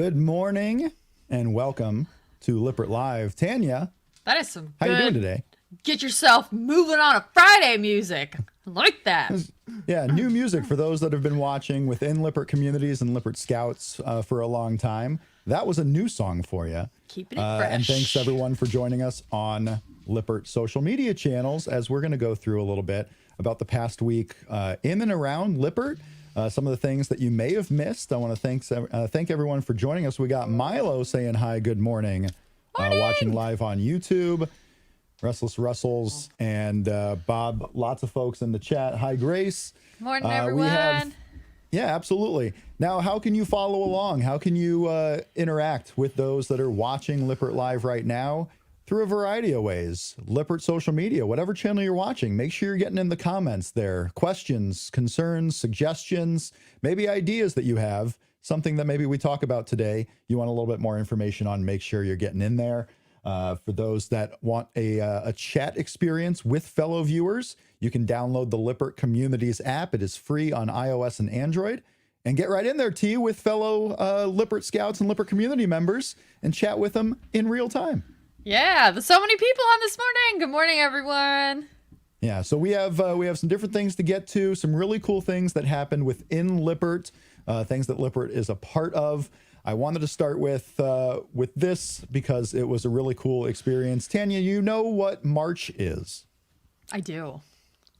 Good morning and welcome to Lippert Live. Tanya, that is some how good, you doing today? Get yourself moving on a Friday music. I like that. Yeah, new music for those that have been watching within Lippert Communities and Lippert Scouts for a long time. That was a new song for you. Keeping it fresh. And thanks everyone for joining us on Lippert social media channels as we're going to go through a little bit about the past week in and around Lippert. Some of the things that you may have missed. I want to thank everyone for joining us. We got Milo saying hi, good morning. Watching live on YouTube. Restless Russells and Bob, lots of folks in the chat. Hi, Grace. Morning, everyone. Yeah, absolutely. Now, how can you follow along? How can you interact with those that are watching Lippert Live right now? Through a variety of ways. Lippert social media, whatever channel you're watching, make sure you're getting in the comments there. Questions, concerns, suggestions, maybe ideas that you have, something that maybe we talk about today, you want a little bit more information on, make sure you're getting in there. For those that want a chat experience with fellow viewers, you can download the Lippert Communities app. It is free on iOS and Android. And get right in there, T, with fellow Lippert Scouts and Lippert community members and chat with them in real time. Yeah, there's so many people on this morning. Good morning, everyone. Yeah, so we have some different things to get to, some really cool things that happened within Lippert, things that Lippert is a part of. I wanted to start with this because it was a really cool experience. Tanya, you know what March is? I do.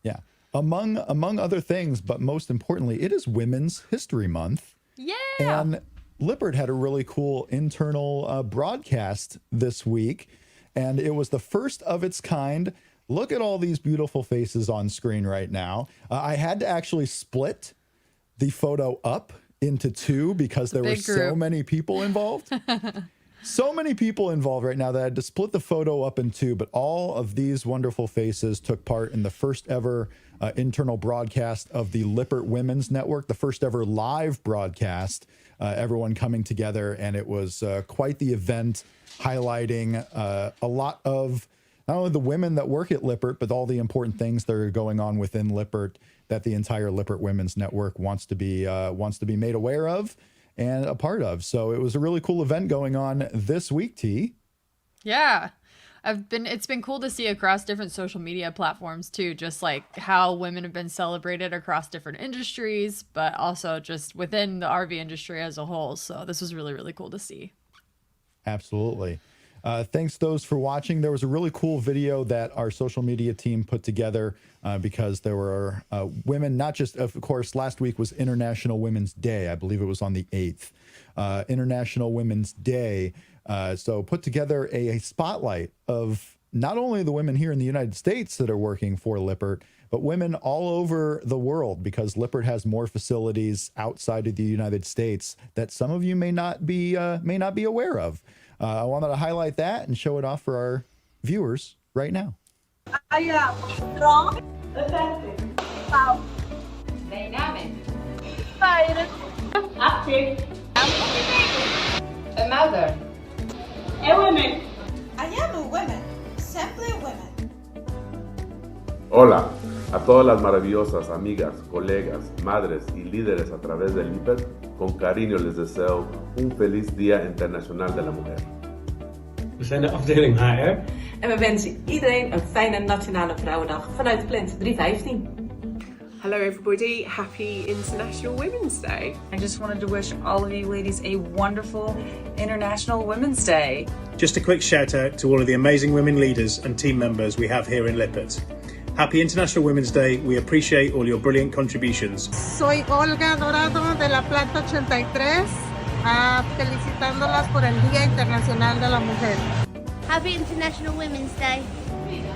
Yeah, among other things, but most importantly, it is Women's History Month. Yeah. And Lippert had a really cool internal broadcast this week, and it was the first of its kind. Look at all these beautiful faces on screen right now. I had to actually split the photo up into two because there were so many people involved. So many people involved right now that I had to split the photo up in two, but all of these wonderful faces took part in the first ever internal broadcast of the Lippert Women's Network, the first ever live broadcast, everyone coming together. And it was quite the event, highlighting a lot of not only the women that work at Lippert, but all the important things that are going on within Lippert that the entire Lippert Women's Network wants to be made aware of and a part of. So it was a really cool event going on this week, T. Yeah. It's been cool to see across different social media platforms too, just like how women have been celebrated across different industries, but also just within the RV industry as a whole. So this was really, really cool to see. Absolutely. Thanks those for watching. There was a really cool video that our social media team put together because there were women, not just, of course, last week was International Women's Day. I believe it was on the 8th. International Women's Day. So put together a spotlight of not only the women here in the United States that are working for Lippert, but women all over the world, because Lippert has more facilities outside of the United States that some of you may not be aware of. I wanted to highlight that and show it off for our viewers right now. I am strong, attentive, proud, dynamic, inspired, active, a mother, a woman. I am a woman, simply women. Hola a todas las maravillosas amigas, colegas, madres y líderes a través del Lippert. Con cariño les deseo un feliz Día Internacional de la Mujer. We zijn de afdeling HR. En we wensen iedereen een fijne Nationale Vrouwendag vanuit Plant 315. Hello everybody, happy International Women's Day. I just wanted to wish all of you ladies a wonderful International Women's Day. Just a quick shout out to all of the amazing women leaders and team members we have here in Lippert. Happy International Women's Day. We appreciate all your brilliant contributions. Soy Olga Dorado de la Planta 83, felicitándolas por el Día Internacional de la Mujer. Happy International Women's Day.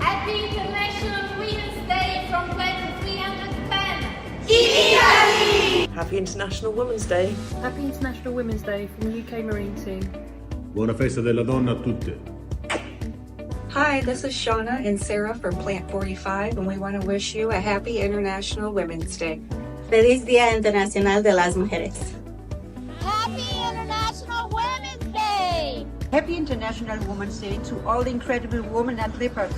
Happy International Women's Day from Plant 310. Italy! Happy International Women's Day. Happy International Women's Day from the UK Marine Team. Buona festa della donna a tutte. Hi, this is Shauna and Sarah from Plant 45, and we want to wish you a happy International Women's Day. Feliz Día Internacional de las Mujeres. Happy International Women's Day! Happy International Women's Day to all the incredible women at Lippert.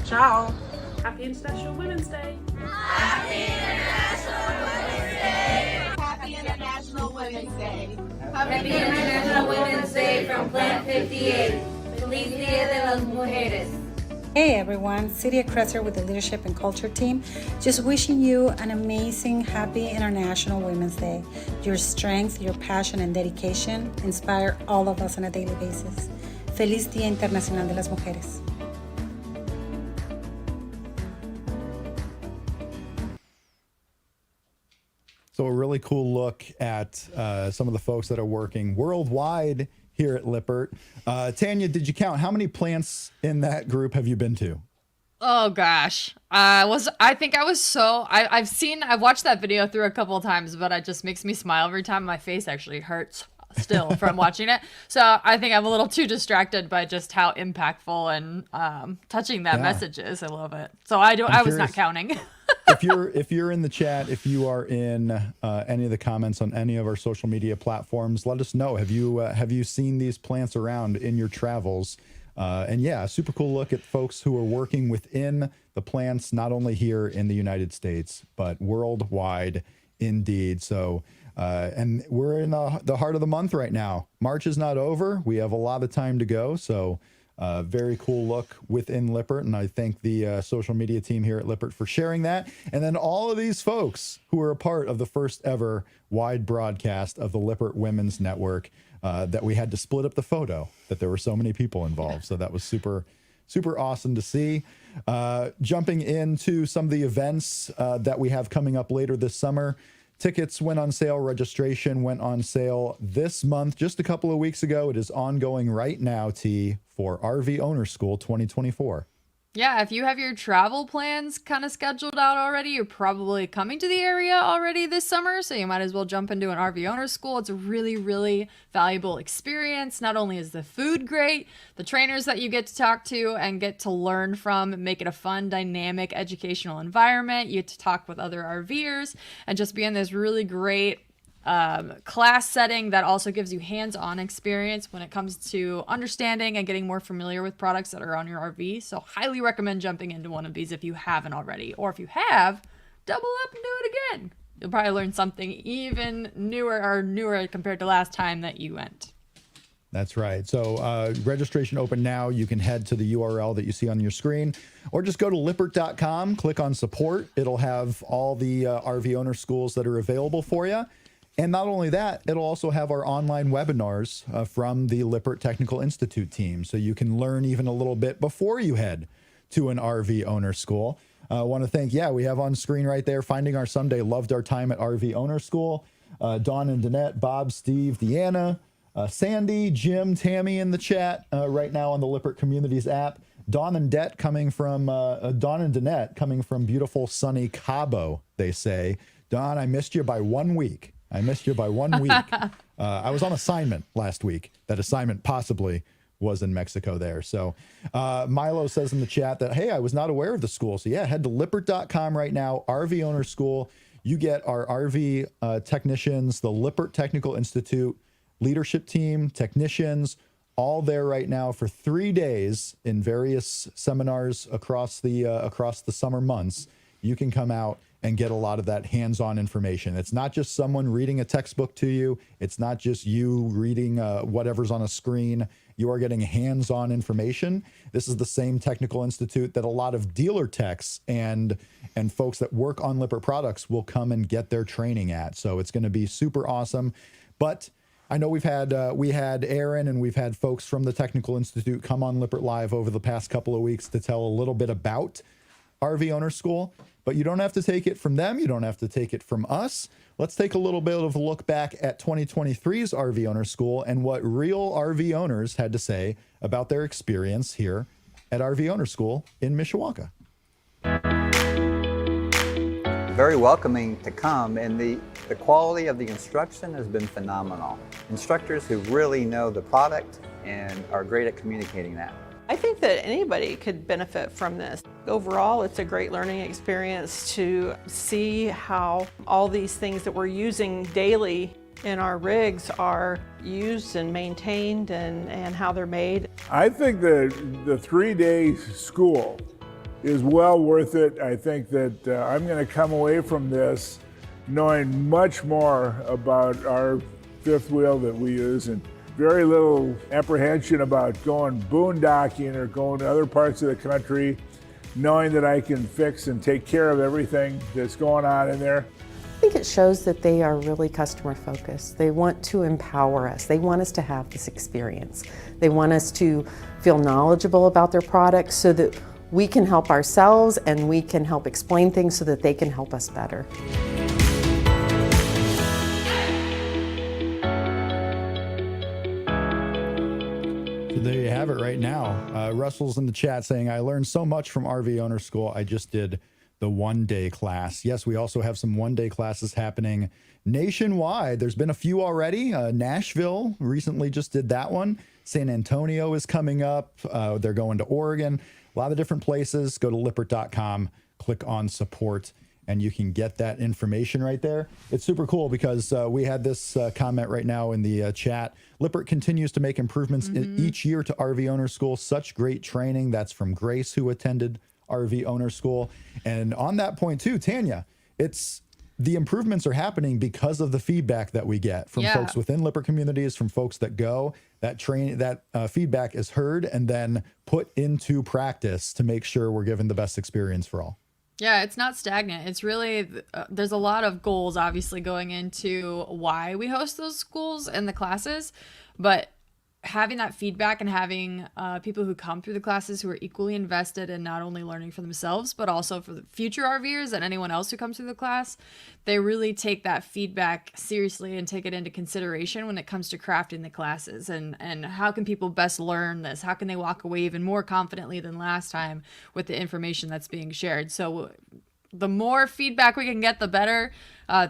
Ciao! Happy International Women's Day! Happy International Women's Day! Happy International Women's Day! Happy International Women's 58. Feliz Día de las Mujeres. Hey everyone, Cydia Kresser with the Leadership and Culture team. Just wishing you an amazing, happy International Women's Day. Your strength, your passion, and dedication inspire all of us on a daily basis. Feliz Día Internacional de las Mujeres. So a really cool look at some of the folks that are working worldwide here at Lippert. Tanya, did you count how many plants in that group have you been to? Oh gosh. I've watched that video through a couple of times, but it just makes me smile every time. My face actually hurts still from watching it. So I think I'm a little too distracted by just how impactful and touching that message is. I love it. So I was not counting. if you're in the chat, if you are in any of the comments on any of our social media platforms, let us know. Have you seen these plants around in your travels? And yeah, a super cool look at folks who are working within the plants, not only here in the United States, but worldwide indeed. So, and we're in the heart of the month right now. March is not over. We have a lot of time to go. So very cool look within Lippert. And I thank the social media team here at Lippert for sharing that. And then all of these folks who are a part of the first ever wide broadcast of the Lippert Women's Network, that we had to split up the photo, that there were so many people involved. So that was super, super awesome to see. Jumping into some of the events that we have coming up later this summer. Tickets went on sale. Registration went on sale this month, just a couple of weeks ago. It is ongoing right now, T, for RV Owner School 2024. Yeah, if you have your travel plans kind of scheduled out already, you're probably coming to the area already this summer, so you might as well jump into an RV owner school. It's a really, really valuable experience. Not only is the food great, the trainers that you get to talk to and get to learn from make it a fun, dynamic, educational environment. You get to talk with other RVers and just be in this really great class setting that also gives you hands-on experience when it comes to understanding and getting more familiar with products that are on your RV. So highly recommend jumping into one of these if you haven't already, or if you have, double up and do it again. You'll probably learn something even newer compared to last time that you went. That's right. So registration open now. You can head to the URL that you see on your screen, or just go to lippert.com, click on support. It'll have all the RV owner schools that are available for you. And not only that, it'll also have our online webinars from the Lippert Technical Institute team. So you can learn even a little bit before you head to an RV owner school. I want to thank, we have on screen right there, Finding Our Someday, loved our time at RV owner school. Dawn and Danette, Bob, Steve, Deanna, Sandy, Jim, Tammy in the chat right now on the Lippert Communities app. Dawn and Danette coming from beautiful sunny Cabo, they say. Dawn, I missed you by 1 week. I was on assignment last week. That assignment possibly was in Mexico there. So Milo says in the chat that, hey, I was not aware of the school. So yeah, head to lippert.com right now, RV Owner School. You get our RV technicians, the Lippert Technical Institute leadership team, technicians, all there right now for 3 days in various seminars across the summer months. You can come out and get a lot of that hands-on information. It's not just someone reading a textbook to you. It's not just you reading whatever's on a screen. You are getting hands-on information. This is the same technical institute that a lot of dealer techs and folks that work on Lippert products will come and get their training at. So it's going to be super awesome. But I know we had Aaron and we've had folks from the Technical Institute come on Lippert Live over the past couple of weeks to tell a little bit about RV Owner School. But you don't have to take it from them. You don't have to take it from us. Let's take a little bit of a look back at 2023's RV Owner School and what real RV owners had to say about their experience here at RV Owner School in Mishawaka. Very welcoming to come, and the quality of the instruction has been phenomenal. Instructors who really know the product and are great at communicating that. I think that anybody could benefit from this. Overall, it's a great learning experience to see how all these things that we're using daily in our rigs are used and maintained and how they're made. I think that the 3-day school is well worth it. I think that I'm going to come away from this knowing much more about our fifth wheel that we use and very little apprehension about going boondocking or going to other parts of the country, knowing that I can fix and take care of everything that's going on in there. I think it shows that they are really customer focused. They want to empower us. They want us to have this experience. They want us to feel knowledgeable about their products so that we can help ourselves and we can help explain things so that they can help us better. There you have it right now. Russell's in the chat saying, I learned so much from RV Owner School. I just did the one-day class. Yes, we also have some one-day classes happening nationwide. There's been a few already. Nashville recently just did that one. San Antonio is coming up. They're going to Oregon. A lot of different places. Go to lippert.com, click on support, and you can get that information right there. It's super cool because we had this comment right now in the chat. Lippert continues to make improvements each year to RV Owner School. Such great training. That's from Grace, who attended RV Owner School. And on that point too, Tanya, it's the improvements are happening because of the feedback that we get from folks within Lippert Communities, from folks that go. That training, that feedback is heard and then put into practice to make sure we're giving the best experience for all. Yeah, it's not stagnant. It's really, there's a lot of goals obviously going into why we host those schools and the classes, but having that feedback and having people who come through the classes who are equally invested in not only learning for themselves, but also for the future RVers and anyone else who comes through the class, they really take that feedback seriously and take it into consideration when it comes to crafting the classes and how can people best learn this? How can they walk away even more confidently than last time with the information that's being shared? So the more feedback we can get, the better.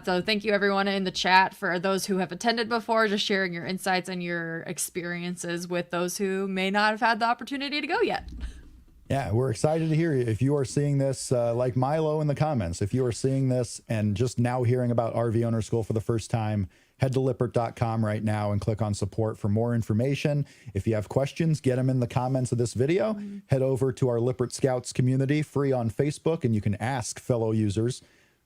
So thank you everyone in the chat for those who have attended before, just sharing your insights and your experiences with those who may not have had the opportunity to go yet. Yeah, we're excited to hear you. If you are seeing this, like Milo in the comments, if you are seeing this and just now hearing about RV Owner School for the first time, head to lippert.com right now and click on support for more information. If you have questions, get them in the comments of this video. Head over to our Lippert Scouts community, free on Facebook, and you can ask fellow users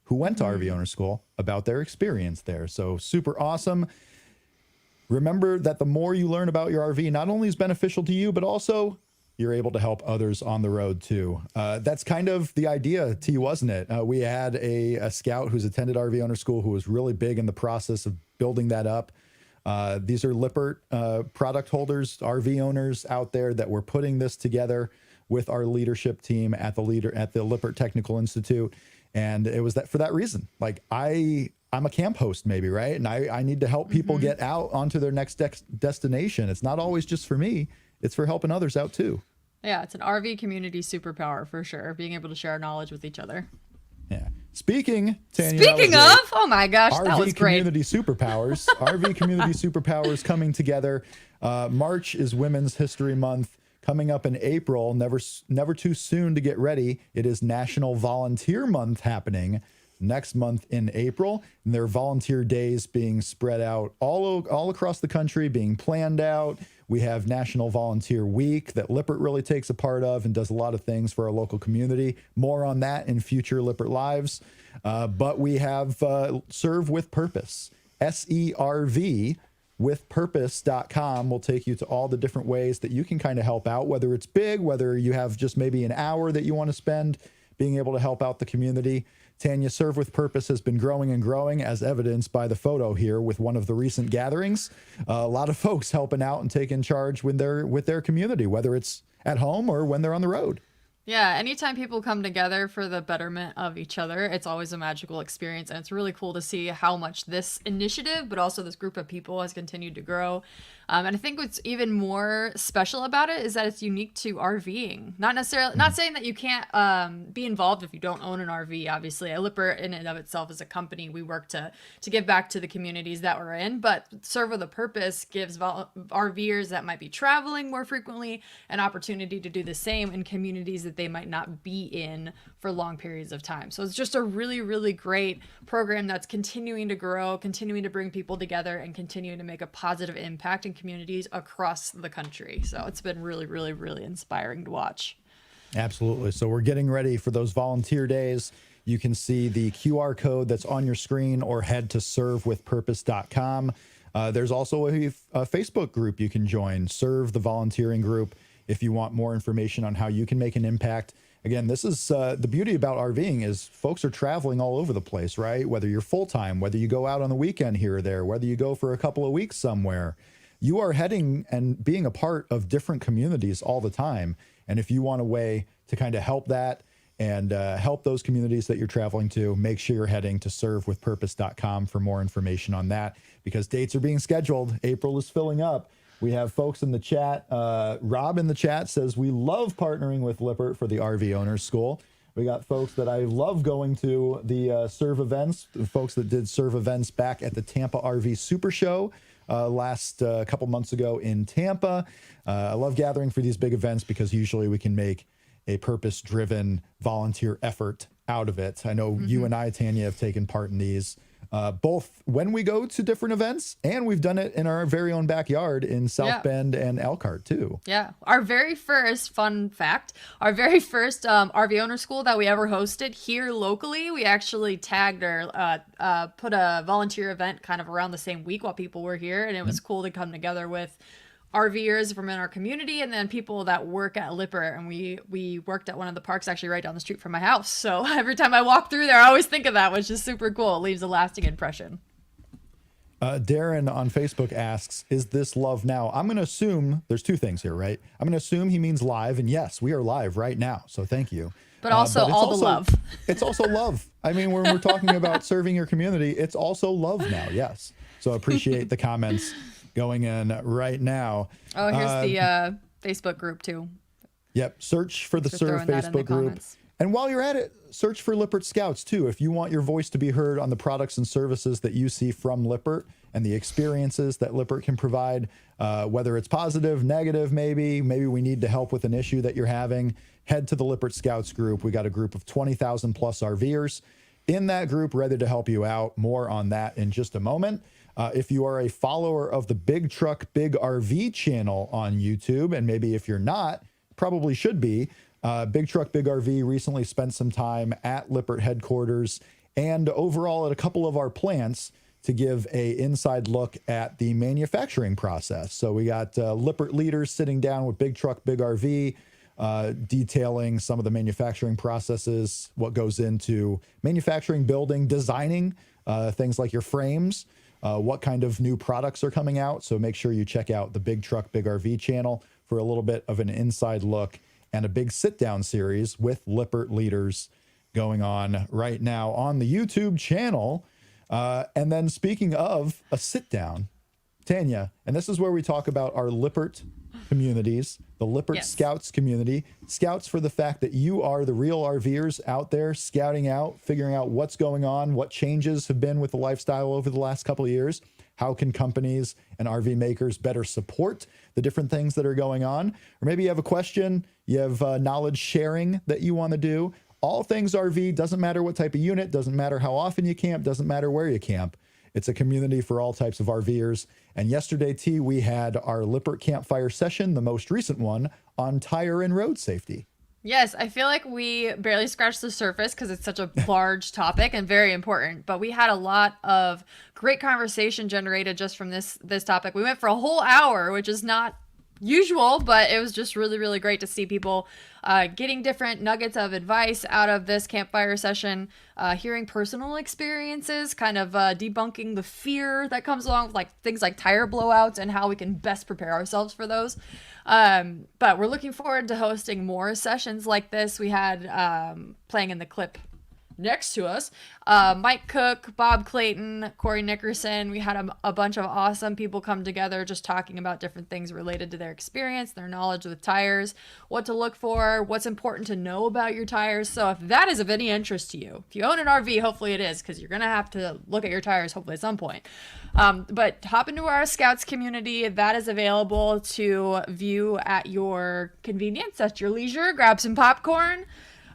who went to RV Owner School about their experience there. So super awesome. Remember that the more you learn about your RV, not only is beneficial to you, but also you're able to help others on the road too. That's kind of the idea, T, wasn't it? We had a scout who's attended RV Owner School who was really big in the process of building that up. These are Lippert product holders, RV owners out there that were putting this together with our leadership team at the Lippert Technical Institute. And it was that for that reason, like I'm a camp host maybe, right? And I need to help people get out onto their next destination. It's not always just for me. It's for helping others out too. Yeah, it's an RV community superpower for sure. Being able to share knowledge with each other. Yeah. Speaking, Tanya, oh my gosh, that was great. Community superpowers. RV community superpowers coming together. March is Women's History Month. Coming up in April, never too soon to get ready. It is National Volunteer Month happening next month in April. And there are volunteer days being spread out all across the country, being planned out. We have National Volunteer Week that Lippert really takes a part of and does a lot of things for our local community. More on that in future Lippert Lives. But we have Serve with Purpose, SERV. Withpurpose.com will take you to all the different ways that you can kind of help out, whether it's big, whether you have just maybe an hour that you want to spend being able to help out the community. Tanya, Serve with Purpose has been growing and growing, as evidenced by the photo here with one of the recent gatherings. A lot of folks helping out and taking charge with their community, whether it's at home or when they're on the road. Yeah, anytime people come together for the betterment of each other, it's always a magical experience. And it's really cool to see how much this initiative, but also this group of people has continued to grow. And I think what's even more special about it is that it's unique to RVing. Not saying that you can't be involved if you don't own an RV, obviously. Lippert in and of itself is a company. We work to give back to the communities that we're in, but Serve with a Purpose gives RVers that might be traveling more frequently an opportunity to do the same in communities that they might not be in for long periods of time. So it's just a really, really great program that's continuing to grow, continuing to bring people together, and continuing to make a positive impact in communities across the country. So it's been really, really, really inspiring to watch. Absolutely. So we're getting ready for those volunteer days. You can see the QR code that's on your screen or head to servewithpurpose.com. There's also a Facebook group you can join, Serve the volunteering group, if you want more information on how you can make an impact. Again, this is the beauty about RVing is folks are traveling all over the place, right? Whether you're full-time, whether you go out on the weekend here or there, whether you go for a couple of weeks somewhere, you are heading and being a part of different communities all the time. And if you want a way to kind of help that and help those communities that you're traveling to, make sure you're heading to servewithpurpose.com for more information on that, because dates are being scheduled. April is filling up. We have folks in the chat. Rob in the chat says, we love partnering with Lippert for the RV Owners School. We got folks that I love going to the Serve events, the folks that did Serve events back at the Tampa RV Super Show last couple months ago in Tampa. I love gathering for these big events because usually we can make a purpose-driven volunteer effort out of it. I know you and I, Tanya, have taken part in these both when we go to different events, and we've done it in our very own backyard in South Bend and Elkhart too. Yeah. Our very first, fun fact, our very first RV owner school that we ever hosted here locally, we actually tagged or put a volunteer event kind of around the same week while people were here. And it was cool to come together with RVers from in our community and then people that work at Lippert. And we worked at one of the parks actually right down the street from my house. So every time I walk through there, I always think of that, which is super cool. It leaves a lasting impression. Darren on Facebook asks, is this love now? I'm going to assume there's two things here, right? I'm going to assume he means live. And yes, we are live right now. So thank you. But also all the love. It's also love. I mean, when we're talking about serving your community, it's also love now. Yes. So appreciate the comments going in right now. Oh, here's the Facebook group too. Yep. Search for the Serve Facebook group. Comments. And while you're at it, search for Lippert Scouts too. If you want your voice to be heard on the products and services that you see from Lippert and the experiences that Lippert can provide, whether it's positive, negative, maybe we need to help with an issue that you're having, head to the Lippert Scouts group. We got a group of 20,000 plus RVers in that group ready to help you out. More on that in just a moment. If you are a follower of the Big Truck Big RV channel on YouTube, and maybe if you're not, probably should be, Big Truck Big RV recently spent some time at Lippert headquarters and overall at a couple of our plants to give a inside look at the manufacturing process. So we got Lippert leaders sitting down with Big Truck Big RV, detailing some of the manufacturing processes, what goes into manufacturing, building, designing, things like your frames, what kind of new products are coming out. So make sure you check out the Big Truck Big RV channel for a little bit of an inside look and a big sit-down series with Lippert leaders going on right now on the YouTube channel. And then speaking of a sit-down, Tanya, and this is where we talk about our Lippert communities, the Lippert Scouts community. Scouts for the fact that you are the real RVers out there scouting out, figuring out what's going on, what changes have been with the lifestyle over the last couple of years. How can companies and RV makers better support the different things that are going on? Or maybe you have a question, you have knowledge sharing that you want to do. All things RV, doesn't matter what type of unit, doesn't matter how often you camp, doesn't matter where you camp. It's a community for all types of RVers. And yesterday, T, we had our Lippert campfire session, the most recent one, on tire and road safety. Yes, I feel like we barely scratched the surface because it's such a large topic and very important. But we had a lot of great conversation generated just from this topic. We went for a whole hour, which is not usual, but it was just really, really great to see people getting different nuggets of advice out of this campfire session, hearing personal experiences, kind of debunking the fear that comes along with like things like tire blowouts and how we can best prepare ourselves for those. But we're looking forward to hosting more sessions like this. We had playing in the clip next to us, Mike Cook, Bob Clayton, Corey Nickerson. We had a bunch of awesome people come together just talking about different things related to their experience, their knowledge with tires, what to look for, what's important to know about your tires. So if that is of any interest to you, if you own an RV, hopefully it is, because you're going to have to look at your tires hopefully at some point. But hop into our Scouts community. That is available to view at your convenience, at your leisure. Grab some popcorn.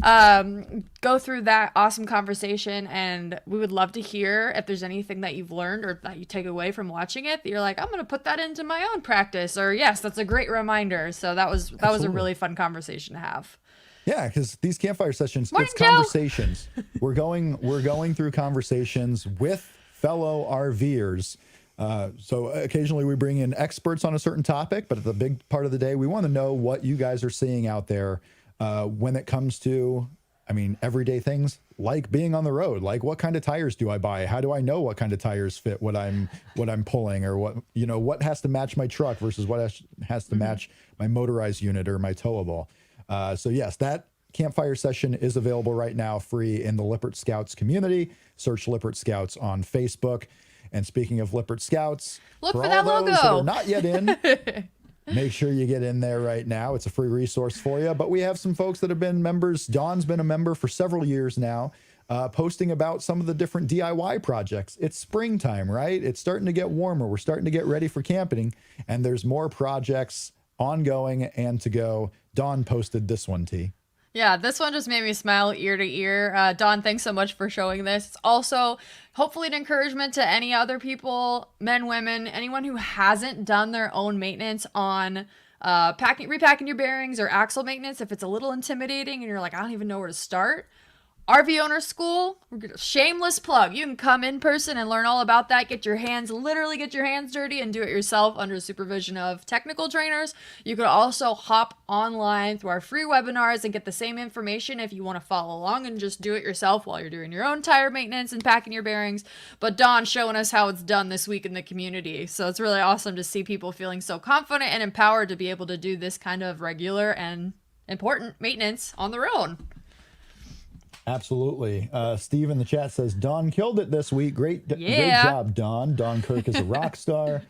Go through that awesome conversation, and we would love to hear if there's anything that you've learned or that you take away from watching it that you're like, I'm going to put that into my own practice, or yes, that's a great reminder. So that was a really fun conversation to have. Yeah, because these campfire sessions, it's conversations. we're going through conversations with fellow RVers So occasionally we bring in experts on a certain topic, but at the big part of the day, we want to know what you guys are seeing out there when it comes to, everyday things like being on the road. Like, what kind of tires do I buy? How do I know what kind of tires fit what I'm pulling, or what has to match my truck versus what has to match my motorized unit or my towable? So yes, that campfire session is available right now, free in the Lippert Scouts community. Search Lippert Scouts on Facebook. And speaking of Lippert Scouts, look for all that those logo that are not yet in, make sure you get in there right now. It's a free resource for you. But we have some folks that have been members. Dawn's been a member for several years now, posting about some of the different DIY projects. It's springtime, right? It's starting to get warmer. We're starting to get ready for camping, and there's more projects ongoing and to go. Dawn posted this one, T. Yeah, this one just made me smile ear to ear. Dawn, thanks so much for showing this. It's also hopefully an encouragement to any other people, men, women, anyone who hasn't done their own maintenance on repacking your bearings or axle maintenance. If it's a little intimidating and you're like, I don't even know where to start. RV Owner School, shameless plug. You can come in person and learn all about that. Literally get your hands dirty and do it yourself under the supervision of technical trainers. You could also hop online through our free webinars and get the same information if you want to follow along and just do it yourself while you're doing your own tire maintenance and packing your bearings. But Dawn's showing us how it's done this week in the community. So it's really awesome to see people feeling so confident and empowered to be able to do this kind of regular and important maintenance on their own. Absolutely. Steve in the chat says, Dawn killed it this week. Great job, Dawn. Dawn Kirk is a rock star.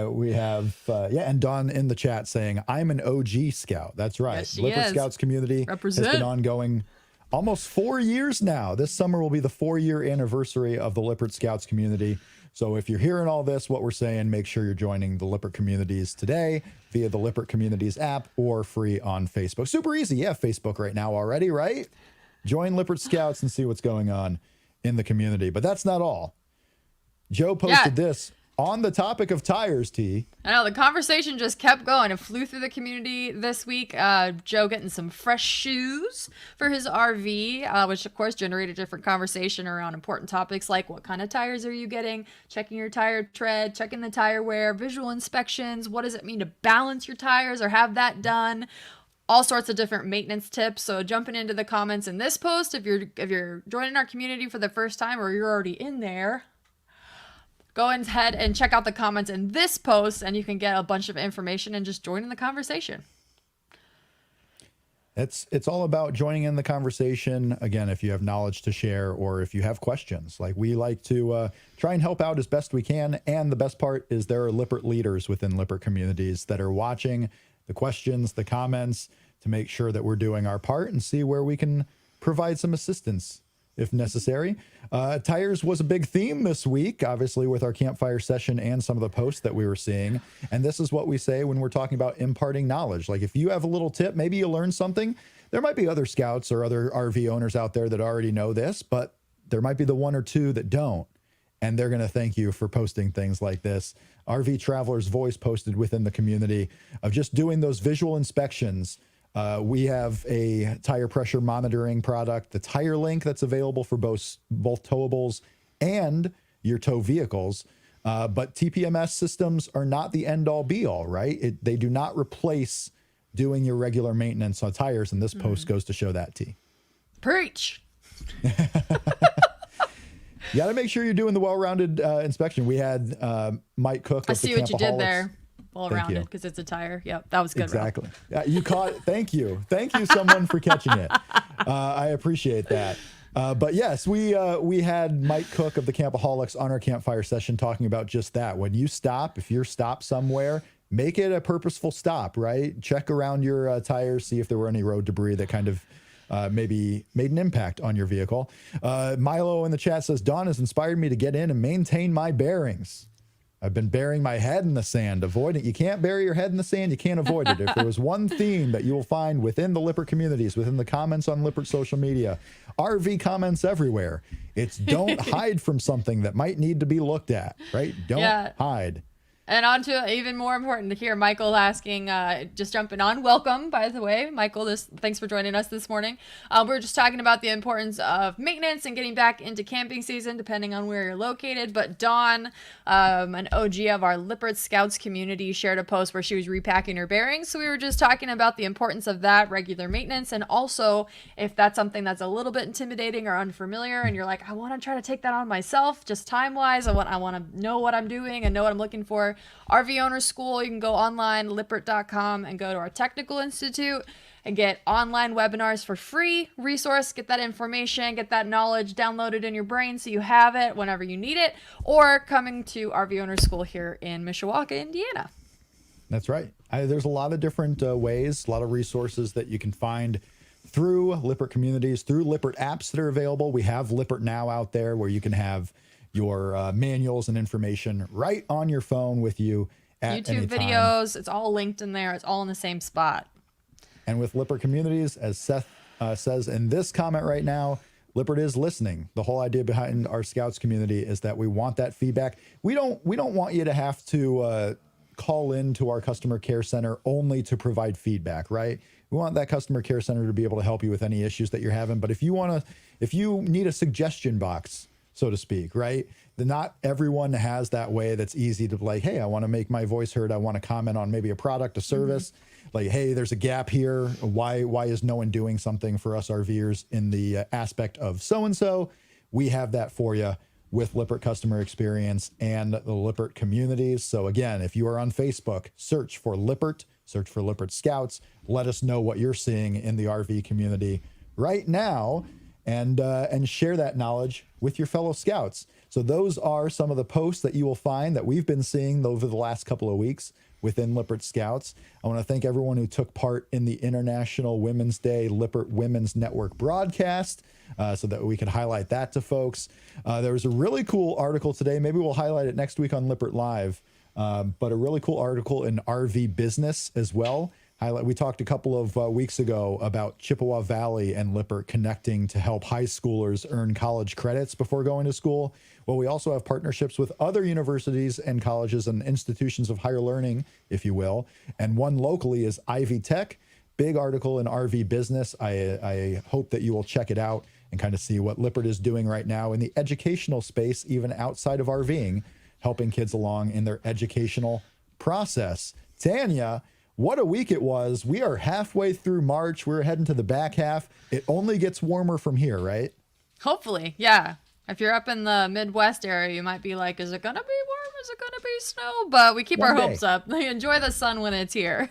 We have, and Dawn in the chat saying, I'm an OG Scout. That's right. Yes, Lippert Scouts community has been ongoing almost 4 years now. This summer will be the 4-year anniversary of the Lippert Scouts community. So if you're hearing all this, what we're saying, make sure you're joining the Lippert Communities today via the Lippert Communities app or free on Facebook. Super easy. You have Facebook right now already, right? Join Lippert Scouts and see what's going on in the community. But that's not all. Joe posted this on the topic of tires, T. I know, the conversation just kept going. It flew through the community this week. Joe getting some fresh shoes for his RV, which of course generated different conversation around important topics like what kind of tires are you getting, checking your tire tread, checking the tire wear, visual inspections, what does it mean to balance your tires or have that done? All sorts of different maintenance tips. So jumping into the comments in this post, if you're joining our community for the first time or you're already in there, go ahead and check out the comments in this post and you can get a bunch of information and just join in the conversation. It's all about joining in the conversation. Again, if you have knowledge to share or if you have questions, like we like to try and help out as best we can. And the best part is there are Lippert leaders within Lippert Communities that are watching the questions, the comments, to make sure that we're doing our part and see where we can provide some assistance if necessary. Tires was a big theme this week, obviously, with our campfire session and some of the posts that we were seeing. And this is what we say when we're talking about imparting knowledge. Like if you have a little tip, maybe you learned something. There might be other scouts or other RV owners out there that already know this, but there might be the one or two that don't. And they're going to thank you for posting things like this. RV Traveler's Voice posted within the community of just doing those visual inspections. We have a tire pressure monitoring product, the Tire Link, that's available for both towables and your tow vehicles. But TPMS systems are not the end all be all, right? They do not replace doing your regular maintenance on tires. And this post goes to show that, T. Preach. You got to make sure you're doing the well-rounded inspection. We had Mike Cook. I see what you did there. Well-rounded because it's a tire. Yep, that was good. Exactly. You caught it. Thank you. Thank you, someone, for catching it. I appreciate that. But yes, we had Mike Cook of the Campaholics on our campfire session talking about just that. When you stop, if you're stopped somewhere, make it a purposeful stop, right? Check around your tires, see if there were any road debris that kind of maybe made an impact on your vehicle. Milo in the chat says, Dawn has inspired me to get in and maintain my bearings. I've been burying my head in the sand. Avoid it. You can't bury your head in the sand. You can't avoid it. If there was one theme that you will find within the Lippert communities, within the comments on Lippert social media, RV comments everywhere, it's don't hide from something that might need to be looked at, right? Don't hide. And on to even more important to hear Michael asking, just jumping on. Welcome, by the way, Michael. Thanks for joining us this morning. We're just talking about the importance of maintenance and getting back into camping season, depending on where you're located. But Dawn, an OG of our Lippert Scouts community, shared a post where she was repacking her bearings. So we were just talking about the importance of that, regular maintenance, and also if that's something that's a little bit intimidating or unfamiliar, and you're like, I want to try to take that on myself, just time-wise. I want to know what I'm doing and know what I'm looking for. RV Owner School, you can go online, lippert.com, and go to our technical institute and get online webinars for free resource. Get that information, get that knowledge downloaded in your brain so you have it whenever you need it, or coming to RV Owner School here in Mishawaka, Indiana. That's right. There's a lot of different ways, a lot of resources that you can find through Lippert Communities, through Lippert apps that are available. We have Lippert Now out there where you can have your manuals and information right on your phone with you at any YouTube time. videos, it's all linked in there. It's all in the same spot. And with Lippert Communities, as Seth says in this comment right now, Lippert is listening. The whole idea behind our Scouts community is that we want that feedback. We don't want you to have to call into our customer care center only to provide feedback, right? We want that customer care center to be able to help you with any issues that you're having. But if you need a suggestion box, so to speak, right? Not everyone has that way that's easy to like, hey, I want to make my voice heard. I want to comment on maybe a product, a service. Like, hey, there's a gap here. Why is no one doing something for us RVers in the aspect of so-and-so? We have that for you with Lippert Customer Experience and the Lippert Communities. So again, if you are on Facebook, search for Lippert Scouts. Let us know what you're seeing in the RV community right now, and share that knowledge with your fellow Scouts. So those are some of the posts that you will find that we've been seeing over the last couple of weeks within Lippert Scouts. I want to thank everyone who took part in the International Women's Day Lippert Women's Network broadcast, so that we could highlight that to folks. There was a really cool article today. Maybe we'll highlight it next week on Lippert Live, but a really cool article in RV Business as well. We talked a couple of weeks ago about Chippewa Valley and Lippert connecting to help high schoolers earn college credits before going to school. Well, we also have partnerships with other universities and colleges and institutions of higher learning, if you will. And one locally is Ivy Tech. Big article in RV Business. I hope that you will check it out and kind of see what Lippert is doing right now in the educational space, even outside of RVing, helping kids along in their educational process. Tanya, what a week it was. We are halfway through March. We're heading to the back half. It only gets warmer from here, right? Hopefully, yeah. If you're up in the Midwest area, you might be like, is it going to be warm? Is it going to be snow? But we keep our hopes up. Enjoy the sun when it's here.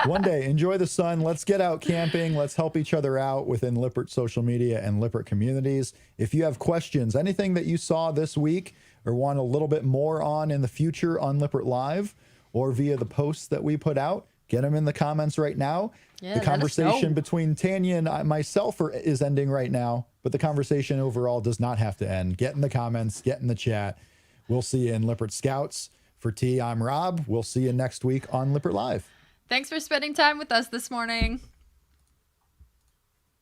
One day, enjoy the sun. Let's get out camping. Let's help each other out within Lippert social media and Lippert Communities. If you have questions, anything that you saw this week or want a little bit more on in the future on Lippert Live or via the posts that we put out, get them in the comments right now. Yeah, the conversation between Tanya and myself is ending right now, but the conversation overall does not have to end. Get in the comments, get in the chat. We'll see you in Lippert Scouts. For T, I'm Rob. We'll see you next week on Lippert Live. Thanks for spending time with us this morning.